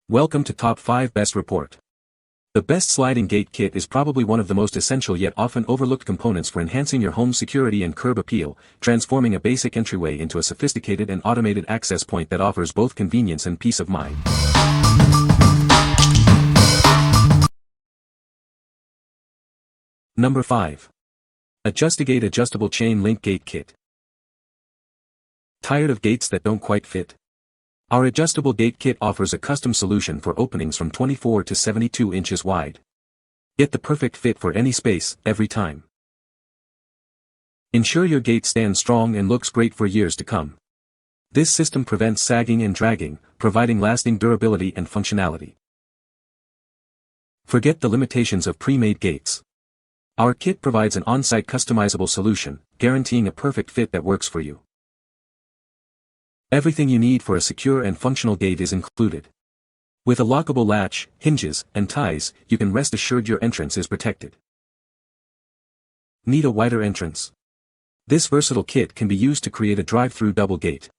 Welcome to Top 5 Best Report. The best sliding gate kit is probably one of the most essential yet often overlooked components for enhancing your home's security and curb appeal, transforming a basic entryway into a sophisticated and automated access point that offers both convenience and peace of mind. Number 5. Adjustigate Adjustable Chain Link Gate Kit. Tired of gates that don't quite fit? Our adjustable gate kit offers a custom solution for openings from 24 to 72 inches wide. Get the perfect fit for any space, every time. Ensure your gate stands strong and looks great for years to come. This system prevents sagging and dragging, providing lasting durability and functionality. Forget the limitations of pre-made gates. Our kit provides an on-site customizable solution, guaranteeing a perfect fit that works for you. Everything you need for a secure and functional gate is included. With a lockable latch, hinges, and ties, you can rest assured your entrance is protected. Need a wider entrance? This versatile kit can be used to create a drive-through double gate.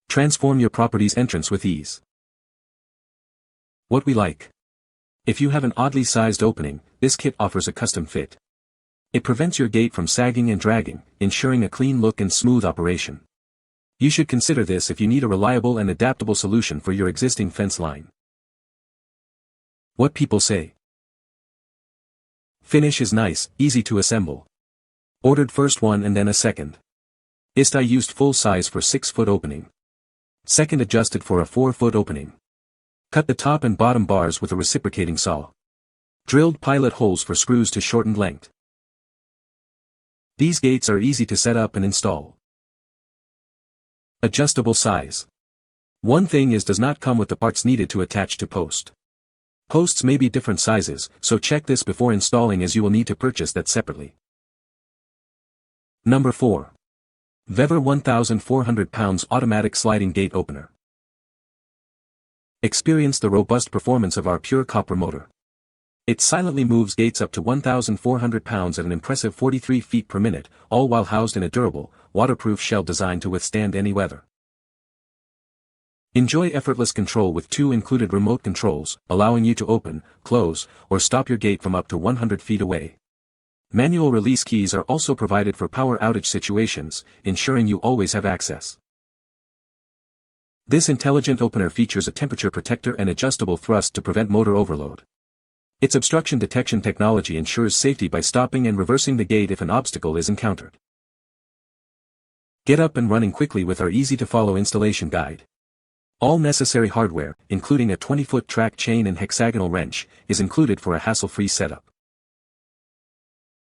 Transform your property's entrance with ease. What we like. If you have an oddly sized opening, this kit offers a custom fit. It prevents your gate from sagging and dragging, ensuring a clean look and smooth operation. You should consider this if you need a reliable and adaptable solution for your existing fence line. What people say. Finish is nice, easy to assemble. Ordered first one and then a second. I used full size for 6-foot opening. Second adjusted for a 4-foot opening. Cut the top and bottom bars with a reciprocating saw. Drilled pilot holes for screws to shortened length. These gates are easy to set up and install. Adjustable size. One thing is does not come with the parts needed to attach to post. Posts may be different sizes, so check this before installing as you will need to purchase that separately. Number 4. Vevor 1,400 pounds Automatic Sliding Gate Opener. Experience the robust performance of our pure copper motor. It silently moves gates up to 1,400 pounds at an impressive 43 feet per minute, all while housed in a durable, waterproof shell designed to withstand any weather. Enjoy effortless control with 2 included remote controls, allowing you to open, close, or stop your gate from up to 100 feet away. Manual release keys are also provided for power outage situations, ensuring you always have access. This intelligent opener features a temperature protector and adjustable thrust to prevent motor overload. Its obstruction detection technology ensures safety by stopping and reversing the gate if an obstacle is encountered. Get up and running quickly with our easy-to-follow installation guide. All necessary hardware, including a 20-foot track chain and hexagonal wrench, is included for a hassle-free setup.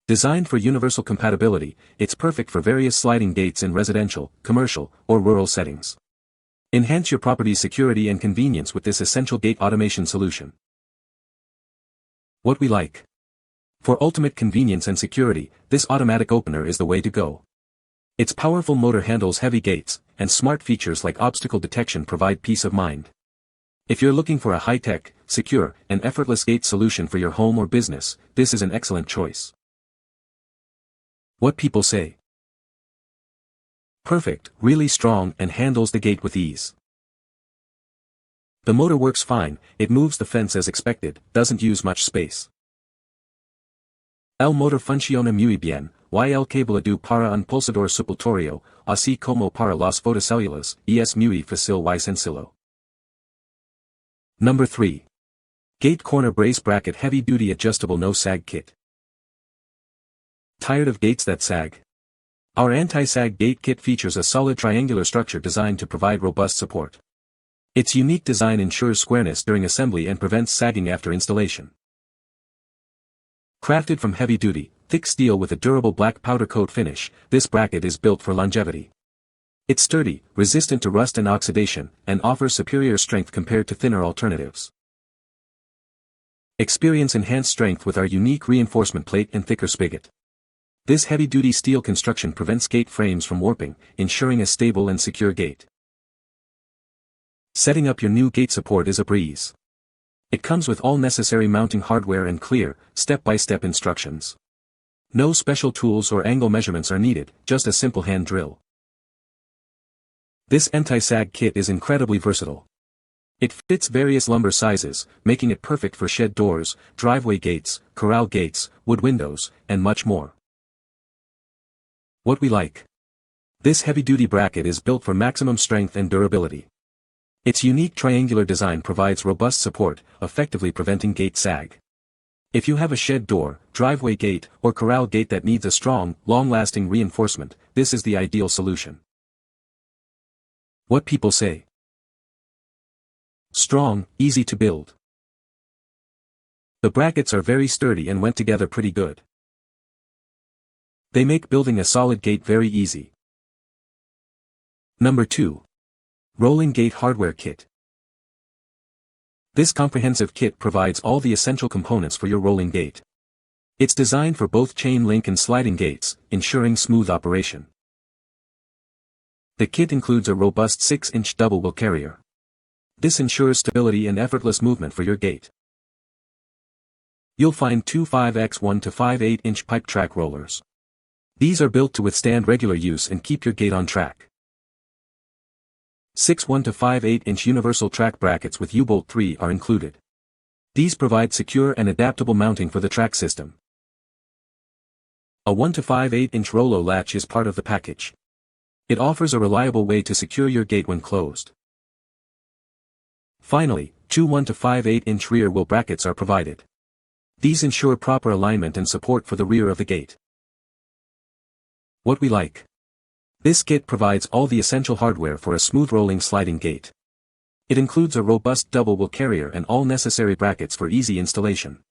Designed for universal compatibility, it's perfect for various sliding gates in residential, commercial, or rural settings. Enhance your property's security and convenience with this essential gate automation solution. What we like. For ultimate convenience and security, this automatic opener is the way to go. Its powerful motor handles heavy gates, and smart features like obstacle detection provide peace of mind. If you're looking for a high-tech, secure, and effortless gate solution for your home or business, this is an excellent choice. What people say. Perfect, really strong, and handles the gate with ease. The motor works fine, it moves the fence as expected, doesn't use much space. El motor funciona muy bien, y el cable para un pulsador suppletorio, así como para las fotocélulas, es muy fácil y sencillo. Number 3. Gate Corner Brace Bracket Heavy Duty Adjustable No Sag Kit. Tired of gates that sag? Our anti-sag gate kit features a solid triangular structure designed to provide robust support. Its unique design ensures squareness during assembly and prevents sagging after installation. Crafted from heavy-duty, thick steel with a durable black powder coat finish, this bracket is built for longevity. It's sturdy, resistant to rust and oxidation, and offers superior strength compared to thinner alternatives. Experience enhanced strength with our unique reinforcement plate and thicker spigot. This heavy-duty steel construction prevents gate frames from warping, ensuring a stable and secure gate. Setting up your new gate support is a breeze. It comes with all necessary mounting hardware and clear, step-by-step instructions. No special tools or angle measurements are needed, just a simple hand drill. This anti-sag kit is incredibly versatile. It fits various lumber sizes, making it perfect for shed doors, driveway gates, corral gates, wood windows, and much more. What we like. This heavy-duty bracket is built for maximum strength and durability. Its unique triangular design provides robust support, effectively preventing gate sag. If you have a shed door, driveway gate, or corral gate that needs a strong, long-lasting reinforcement, this is the ideal solution. What people say. Strong, easy to build. The brackets are very sturdy and went together pretty good. They make building a solid gate very easy. Number 2. Rolling Gate Hardware Kit. This comprehensive kit provides all the essential components for your rolling gate. It's designed for both chain link and sliding gates, ensuring smooth operation. The kit includes a robust 6-inch double wheel carrier. This ensures stability and effortless movement for your gate. You'll find two 5x1 to 5/8-inch pipe track rollers. These are built to withstand regular use and keep your gate on track. 6 1 to 5/8-inch universal track brackets with U-bolt 3 are included. These provide secure and adaptable mounting for the track system. A 1 to 5/8-inch Rollo latch is part of the package. It offers a reliable way to secure your gate when closed. Finally, two 1 to 5/8-inch rear wheel brackets are provided. These ensure proper alignment and support for the rear of the gate. What we like. This kit provides all the essential hardware for a smooth rolling sliding gate. It includes a robust double wheel carrier and all necessary brackets for easy installation.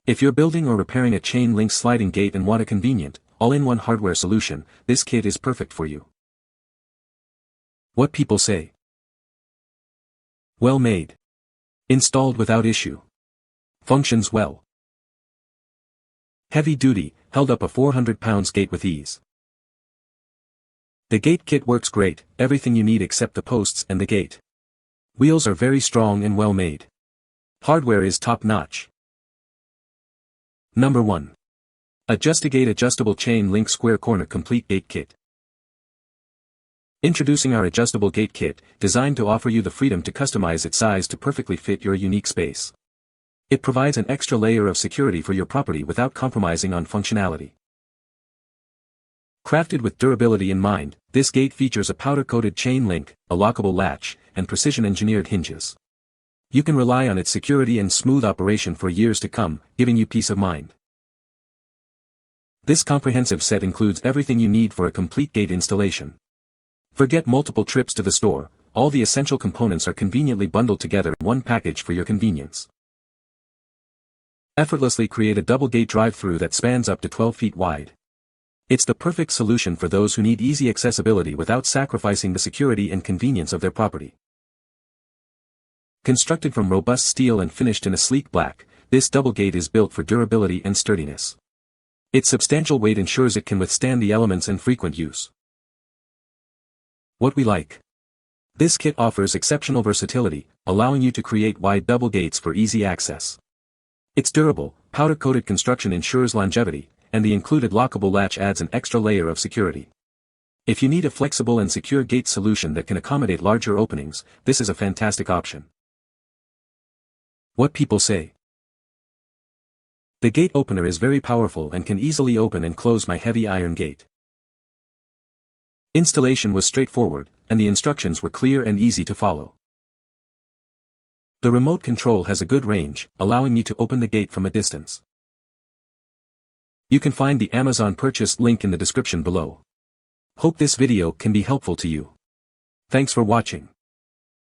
If you're building or repairing a chain link sliding gate and want a convenient, all-in-one hardware solution, this kit is perfect for you. What people say. Well made. Installed without issue. Functions well. Heavy duty, held up a 400-pound gate with ease. The gate kit works great, everything you need except the posts and the gate. Wheels are very strong and well made. Hardware is top-notch. Number 1. Adjust-A-Gate Adjustable Chain Link Square Corner Complete Gate Kit. Introducing our adjustable gate kit, designed to offer you the freedom to customize its size to perfectly fit your unique space. It provides an extra layer of security for your property without compromising on functionality. Crafted with durability in mind, this gate features a powder-coated chain link, a lockable latch, and precision-engineered hinges. You can rely on its security and smooth operation for years to come, giving you peace of mind. This comprehensive set includes everything you need for a complete gate installation. Forget multiple trips to the store, all the essential components are conveniently bundled together in one package for your convenience. Effortlessly create a double gate drive-through that spans up to 12 feet wide. It's the perfect solution for those who need easy accessibility without sacrificing the security and convenience of their property. Constructed from robust steel and finished in a sleek black, this double gate is built for durability and sturdiness. Its substantial weight ensures it can withstand the elements and frequent use. What we like. This kit offers exceptional versatility, allowing you to create wide double gates for easy access. Its durable, powder-coated construction ensures longevity, and the included lockable latch adds an extra layer of security. If you need a flexible and secure gate solution that can accommodate larger openings, this is a fantastic option. What people say. The gate opener is very powerful and can easily open and close my heavy iron gate. Installation was straightforward, and the instructions were clear and easy to follow. The remote control has a good range, allowing me to open the gate from a distance. You can find the Amazon purchase link in the description below. Hope this video can be helpful to you. Thanks for watching.